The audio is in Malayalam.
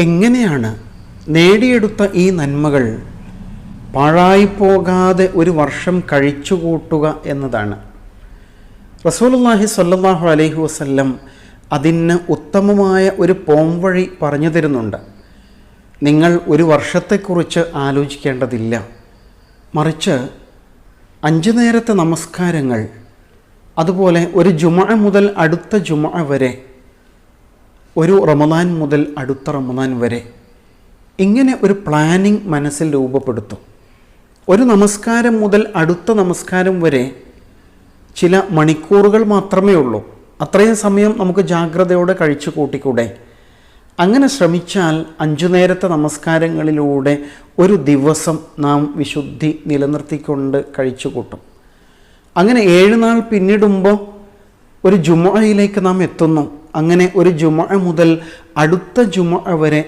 എങ്ങനെയാണ് നേടിയെടുത്ത ഈ നന്മകൾ പാഴായിപ്പോകാതെ ഒരു വർഷം കഴിച്ചുകൂട്ടുക എന്നതാണ്. റസൂലുള്ളാഹി സ്വല്ലല്ലാഹു അലൈഹി വസല്ലം അതിന് ഉത്തമമായ ഒരു പോംവഴി പറഞ്ഞു തരുന്നുണ്ട്. നിങ്ങൾ ഒരു വർഷത്തെക്കുറിച്ച് ആലോചിക്കേണ്ടതില്ല, മറിച്ച് 5 നേരത്തെ നമസ്കാരങ്ങൾ, അതുപോലെ ഒരു ജുമുഅ മുതൽ അടുത്ത ജുമുഅ വരെ, ഒരു റമദാൻ മുതൽ അടുത്ത റമദാൻ വരെ, ഇങ്ങനെ ഒരു പ്ലാനിങ് മനസ്സിൽ രൂപപ്പെടുത്തും. ഒരു നമസ്കാരം മുതൽ അടുത്ത നമസ്കാരം വരെ ചില മണിക്കൂറുകൾ മാത്രമേ ഉള്ളൂ. അത്രയും സമയം നമുക്ക് ജാഗ്രതയോടെ കഴിച്ചു കൂട്ടിക്കൂടെ? അങ്ങനെ ശ്രമിച്ചാൽ 5 നേരത്തെ നമസ്കാരങ്ങളിലൂടെ ഒരു ദിവസം നാം വിശുദ്ധി നിലനിർത്തിക്കൊണ്ട് കഴിച്ചു കൂട്ടും. അങ്ങനെ 7 നാൾ പിന്നിടുമ്പോൾ ഒരു ജുമുഅയിലേക്ക് നാം എത്തുന്നു. അങ്ങനെ ഒരു ജുമുഅ മുതൽ അടുത്ത ജുമുഅ വരെ